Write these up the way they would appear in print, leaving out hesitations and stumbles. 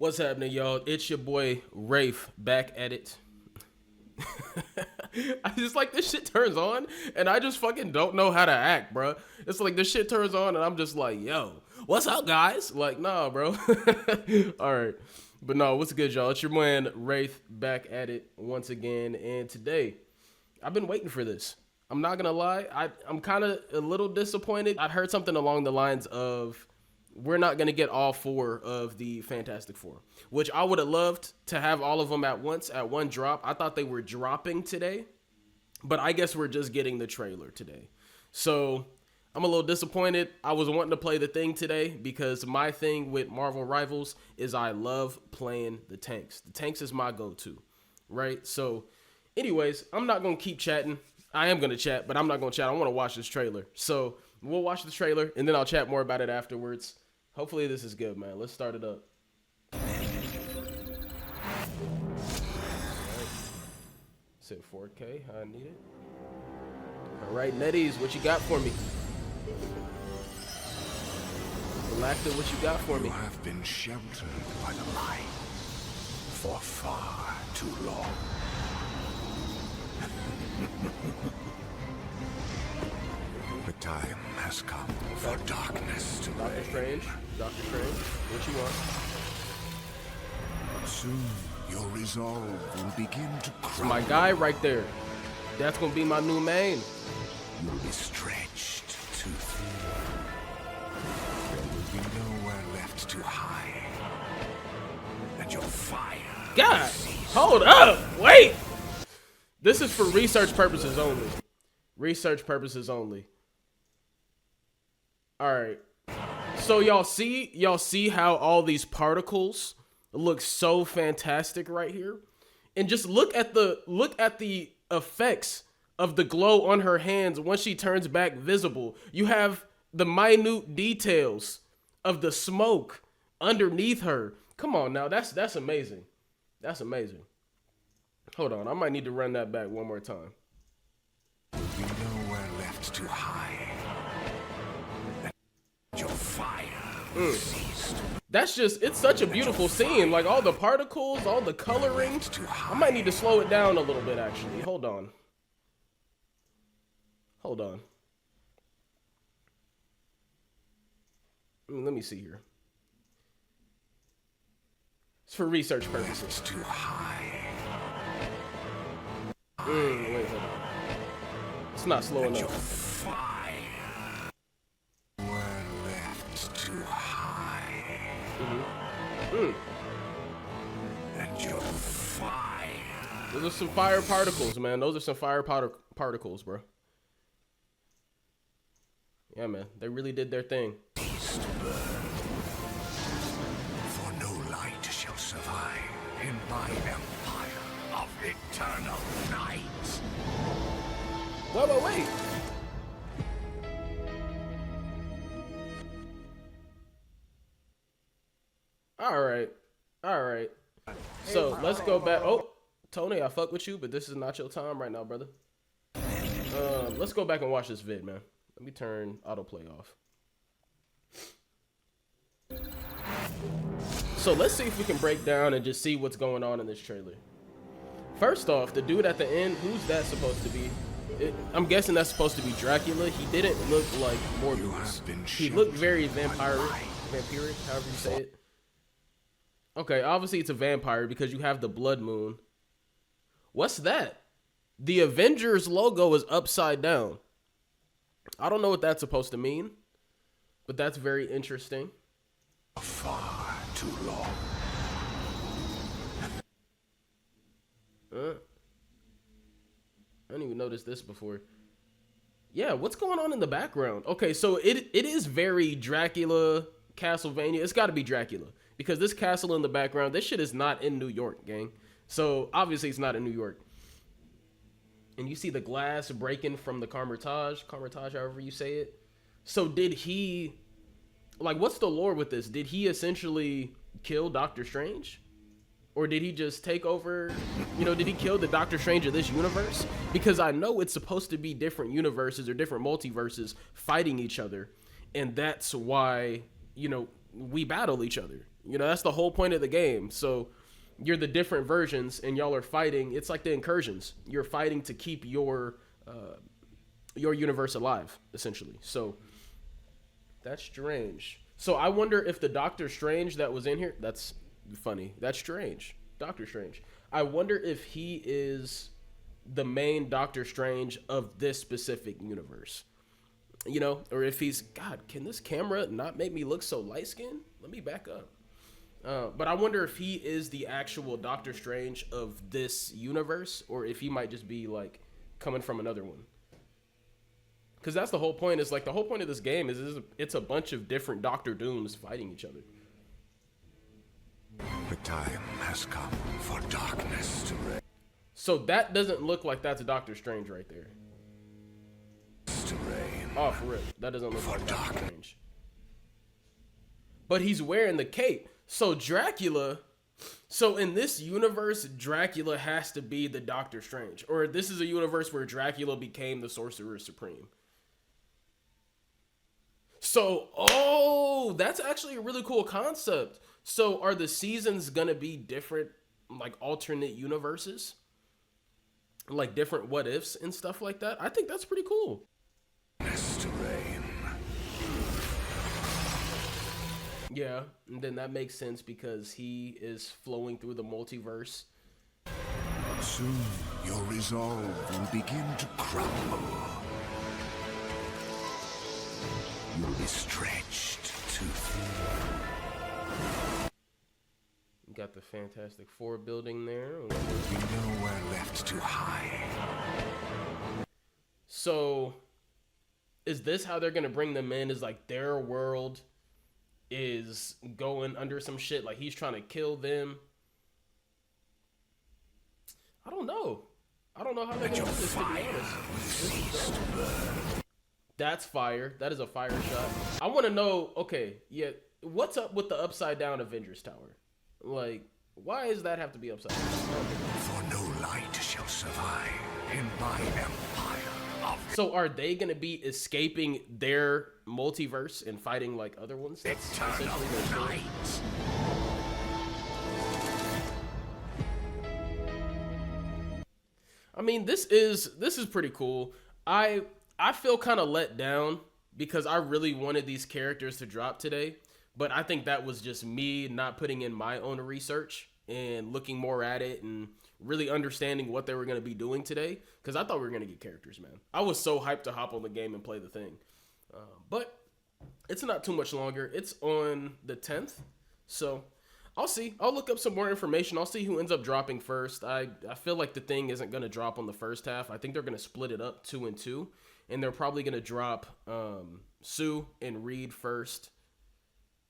What's happening, y'all? It's your boy Rafe back at it. I just like this shit turns on and I just fucking don't know how to act, bro. It's like this shit turns on and I'm just like, yo, what's up, guys? Like, nah, bro. All right. But no, what's good, y'all? It's your man Rafe back at it once again. And today, I've been waiting for this. I'm not gonna lie. I'm kind of a little disappointed. I heard something along the lines of, we're not going to get all four of the Fantastic Four, which I would have loved to have all of them at once, at one drop. I thought they were dropping today, but I guess we're just getting the trailer today. So I'm a little disappointed. I was wanting to play the thing today because my thing with Marvel Rivals is I love playing the tanks. The tanks is my go-to, right? So anyways, I'm not going to keep chatting. I am going to chat, but I'm not going to chat. I want to watch this trailer. So we'll watch the trailer, and then I'll chat more about it afterwards. Hopefully this is good, man. Let's start it up. Right. Set 4K, how I need it. All right, Netties, what you got for me? Galacta, what you got for me? You have been sheltered by the light for far too long. The time has come for darkness to reign. Doctor Strange, what you want? Soon, your resolve will begin to crumble. My guy right there. That's gonna be my new main. You'll be stretched too thin. There will be nowhere left to hide. And your fire. God, hold up, wait. This is for research purposes only. Research purposes only. All right. So y'all see how all these particles look so fantastic right here? And just look at the effects of the glow on her hands once she turns back visible. You have the minute details of the smoke underneath her. Come on now, that's amazing. That's amazing. Hold on, I might need to run that back one more time. There'll be nowhere left to hide. Your fire ceased. That's just, it's such a beautiful scene. Like all the particles, all the coloring. I might need to slow it down a little bit actually. Hold on. Hold on. Let me see here. It's for research purposes. Too high. Wait, hold on. It's not slow enough. Fire were left too high. And your fire. Those are some fire particles, man. Those are some fire particles, bro. Yeah, man. They really did their thing. For no light shall survive in my empire of eternal night. Wait. All right. So let's go back. Oh, Tony, I fuck with you, but this is not your time right now, brother. Let's go back and watch this vid, man. Let me turn autoplay off. So let's see if we can break down and just see what's going on in this trailer. First off, the dude at the end, who's that supposed to be? I'm guessing that's supposed to be Dracula. He didn't look like Morbius. He looked very vampiric, however you say it. Okay, obviously it's a vampire because you have the blood moon. What's that? The Avengers logo is upside down. I don't know what that's supposed to mean, but that's very interesting. Far too long. I didn't even notice this before. Yeah, what's going on in the background? Okay, so it is very Dracula, Castlevania. It's got to be Dracula because this castle in the background, this shit is not in New York, gang. So obviously it's not in New York. And you see the glass breaking from the Carmitage, however you say it. So did he, like, what's the lore with this? Did he essentially kill Doctor Strange? Or did he just take over, did he kill the Doctor Strange of this universe? Because I know it's supposed to be different universes or different multiverses fighting each other. And that's why, we battle each other. You know, that's the whole point of the game. So you're the different versions and y'all are fighting. It's like the incursions. You're fighting to keep your universe alive, essentially. So that's strange. So I wonder if the Doctor Strange that was in here, that's funny. That's strange. Doctor Strange. I wonder if he is the main Doctor Strange of this specific universe. You know, or if he's, God, can this camera not make me look so light skinned? Let me back up. But I wonder if he is the actual Doctor Strange of this universe, or if he might just be like coming from another one. Because that's the whole point. Is like the whole point of this game is it's a bunch of different Doctor Dooms fighting each other. The time has come for darkness to reign. So that doesn't look like that's a Doctor Strange right there. Oh, for real. That doesn't look like Doctor Strange. But he's wearing the cape. So Dracula, so in this universe, Dracula has to be the Doctor Strange. Or this is a universe where Dracula became the Sorcerer Supreme. So, oh, that's actually a really cool concept. So are the seasons gonna be different, like alternate universes? Like different what ifs and stuff like that? I think that's pretty cool. Yeah, and then that makes sense because he is flowing through the multiverse. Soon your resolve will begin to crumble. You'll be stretched too thin. Got the Fantastic Four building there. There'll be nowhere left to hide. So, is this how they're gonna bring them in? Is like their world is going under some shit, like he's trying to kill them? I don't know how they're gonna do this, to be honest. That's fire. That is a fire shot. I want to know, okay, yeah, what's up with the upside down Avengers Tower? Like, why does that have to be upside down? For no light shall survive in my empire. So are they gonna be escaping their multiverse and fighting like other ones? That's essentially their story. I mean, this is pretty cool. I feel kind of let down because I really wanted these characters to drop today, but I think that was just me not putting in my own research and looking more at it and really understanding what they were going to be doing today, because I thought we were going to get characters, man. I was so hyped to hop on the game and play the thing. But it's not too much longer. It's on the 10th. So I'll see. I'll look up some more information. I'll see who ends up dropping first. I feel like the thing isn't going to drop on the first half. I think they're going to split it up 2 and 2. And they're probably going to drop Sue and Reed first.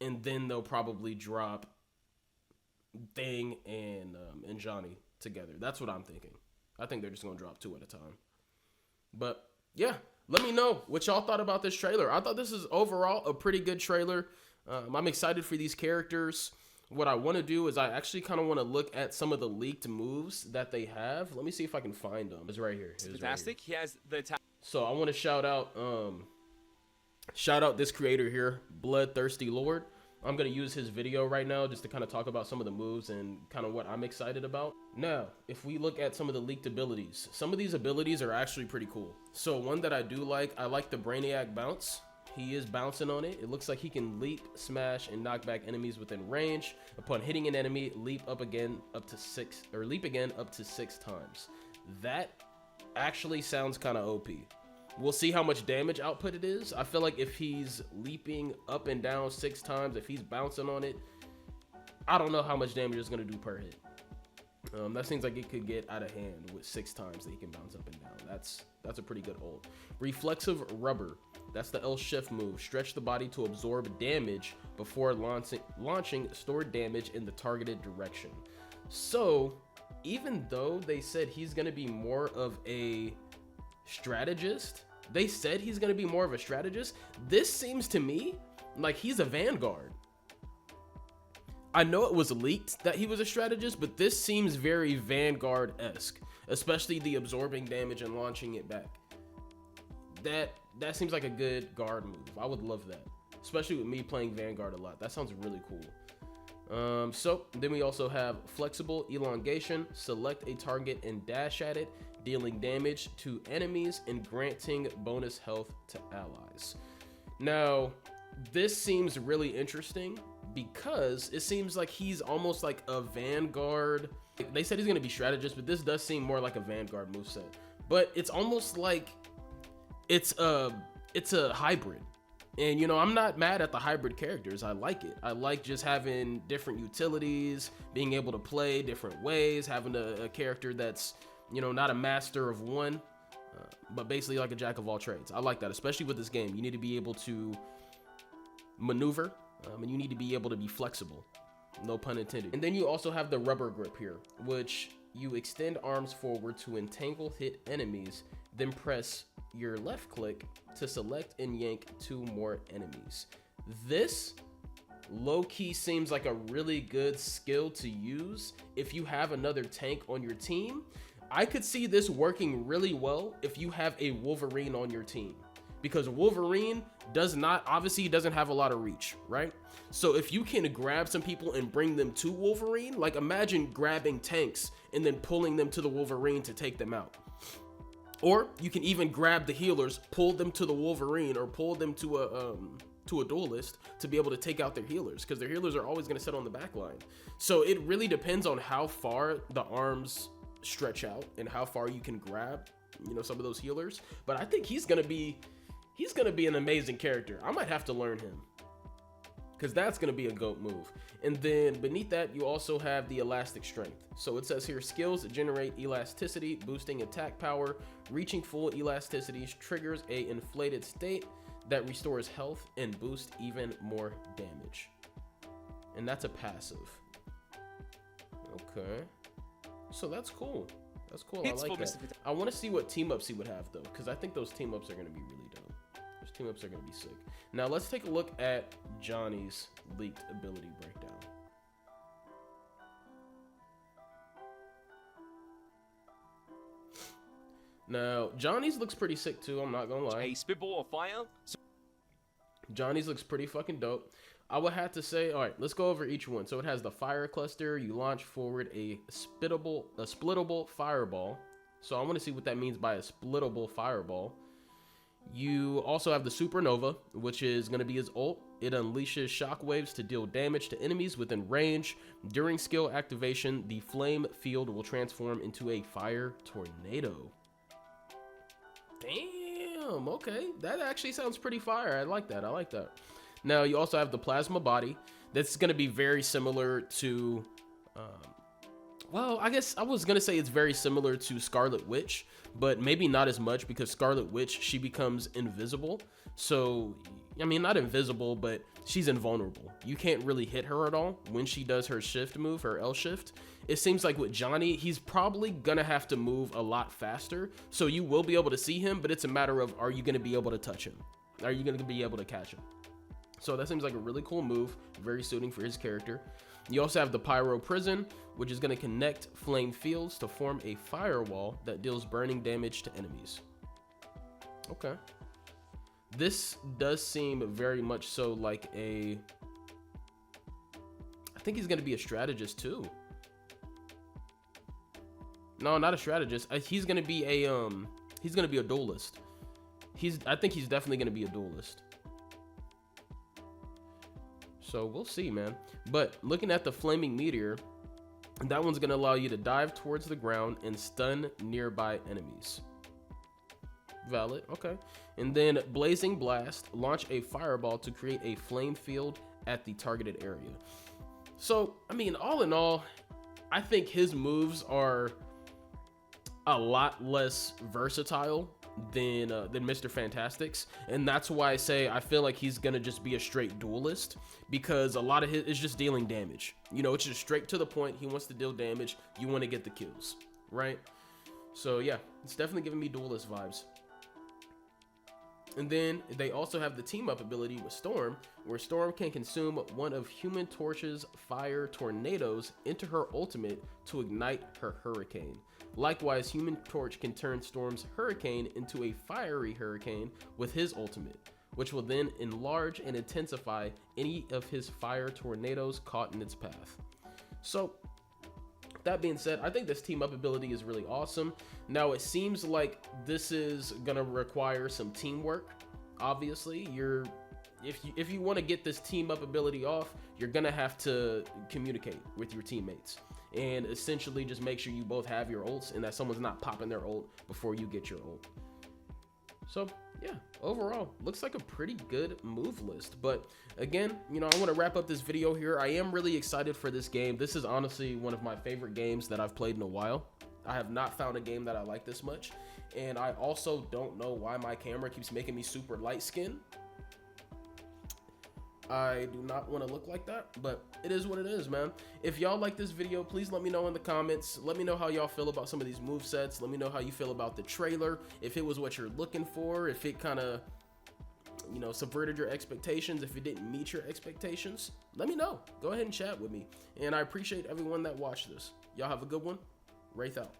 And then they'll probably drop Thing and Johnny together. That's what I'm thinking. I think they're just gonna drop 2 at a time. But yeah, let me know what y'all thought about this trailer. I thought this is overall a pretty good trailer. I'm excited for these characters. What I want to do is I actually kind of want to look at some of the leaked moves that they have. Let me see if I can find them. It's right here. It's fantastic. Right here. He has the So I want to shout out this creator here, Bloodthirsty Lord. I'm going to use his video right now just to kind of talk about some of the moves and kind of what I'm excited about. Now, if we look at some of the leaked abilities, some of these abilities are actually pretty cool. So one that I do like, I like the Brainiac bounce. He is bouncing on it. It looks like he can leap, smash, and knock back enemies within range. Upon hitting an enemy, leap again up to 6 times. That actually sounds kind of OP. We'll see how much damage output it is. I feel like if he's leaping up and down 6 times, if he's bouncing on it, I don't know how much damage it's going to do per hit. That seems like it could get out of hand with 6 times that he can bounce up and down. That's a pretty good ult. Reflexive Rubber. That's the L shift move. Stretch the body to absorb damage before launching stored damage in the targeted direction. So, even though they said he's going to be more of a strategist, this seems to me like he's a Vanguard. I know it was leaked that he was a strategist, but this seems very Vanguard-esque, especially the absorbing damage and launching it back. That seems like a good guard move. I would love that, especially with me playing Vanguard a lot. That sounds really cool. So then we also have flexible elongation. Select a target and dash at it, dealing damage to enemies and granting bonus health to allies. Now, this seems really interesting because it seems like he's almost like a Vanguard. They said he's going to be strategist, but this does seem more like a Vanguard moveset. But it's almost like it's a hybrid. And, you know, I'm not mad at the hybrid characters. I like it. I like just having different utilities, being able to play different ways, having a character that's, you know, not a master of one, but basically like a jack of all trades. I like that, especially with this game. You need to be able to maneuver, and you need to be able to be flexible. No pun intended. And then you also have the rubber grip here, which you extend arms forward to entangle hit enemies, then press your left click to select and yank 2 more enemies. This low-key seems like a really good skill to use if you have another tank on your team. I could see this working really well if you have a Wolverine on your team, because Wolverine obviously doesn't have a lot of reach, right? So if you can grab some people and bring them to Wolverine, like imagine grabbing tanks and then pulling them to the Wolverine to take them out. Or you can even grab the healers, pull them to the Wolverine, or pull them to a duelist to be able to take out their healers, because their healers are always going to sit on the back line. So it really depends on how far the arms stretch out and how far you can grab, you know, some of those healers. But I think he's gonna be an amazing character. I might have to learn him, because that's going to be a GOAT move. And then beneath that, you also have the elastic strength. So it says here, skills that generate elasticity, boosting attack power, reaching full elasticity, triggers a inflated state that restores health and boosts even more damage. And that's a passive. Okay. So that's cool. That's cool. I like that. I want to see what team ups he would have, though, because I think those team ups are going to be really dope. Those team ups are going to be sick. Now let's take a look at Johnny's leaked ability breakdown. Now Johnny's looks pretty sick too, I'm not gonna lie. A spitball of fire. Johnny's looks pretty fucking dope. I would have to say, all right, let's go over each one. So it has the fire cluster. You launch forward a splittable fireball. So I want to see what that means by a splittable fireball. You also have the supernova, which is going to be his ult. It unleashes shockwaves to deal damage to enemies within range. During skill activation, the flame field will transform into a fire tornado. Damn, okay. That actually sounds pretty fire. I like that. I like that. Now, you also have the plasma body. That's going to be very similar to... well, I guess I was going to say it's very similar to Scarlet Witch, but maybe not as much, because Scarlet Witch, she becomes invisible. So, I mean, not invisible, but she's invulnerable. You can't really hit her at all when she does her shift move, her L shift. It seems like with Johnny, he's probably going to have to move a lot faster. So you will be able to see him, but it's a matter of, are you going to be able to touch him? Are you going to be able to catch him? So that seems like a really cool move, very suiting for his character. You also have the Pyro Prison, which is going to connect flame fields to form a firewall that deals burning damage to enemies. Okay. This does seem very much so like a... I think he's going to be a strategist too. No, not a strategist. He's going to be a duelist. I think he's definitely going to be a duelist. So we'll see, man. But looking at the flaming meteor, that one's going to allow you to dive towards the ground and stun nearby enemies. Valid. Okay. And then blazing blast, launch a fireball to create a flame field at the targeted area. So, I mean, all in all, I think his moves are a lot less versatile than Mr. Fantastic's, and that's why I say I feel like he's gonna just be a straight duelist, because a lot of his is just dealing damage. You know, it's just straight to the point. He wants to deal damage. You want to get the kills, right? So yeah, it's definitely giving me duelist vibes. And then they also have the team up ability with Storm, where Storm can consume one of Human Torch's fire tornadoes into her ultimate to ignite her hurricane. Likewise, Human Torch can turn Storm's hurricane into a fiery hurricane with his ultimate. which will then enlarge and intensify any of his fire tornadoes caught in its path. So, that being said, I think this team up ability is really awesome. Now, it seems like this is gonna require some teamwork. Obviously, if you want to get this team up ability off, you're gonna have to communicate with your teammates and essentially just make sure you both have your ults and that someone's not popping their ult before you get your ult. So yeah, overall looks like a pretty good move list. But again, I want to wrap up this video here. I am really excited for this game. This is honestly one of my favorite games that I've played in a while. I have not found a game that I like this much, and I also don't know why my camera keeps making me super light skinned. I do not want to look like that, but it is what it is, man. If y'all like this video, please let me know in the comments. Let me know how y'all feel about some of these movesets. Let me know how you feel about the trailer. If it was what you're looking for, if it kind of, subverted your expectations, if it didn't meet your expectations, let me know. Go ahead and chat with me. And I appreciate everyone that watched this. Y'all have a good one. Wraith out.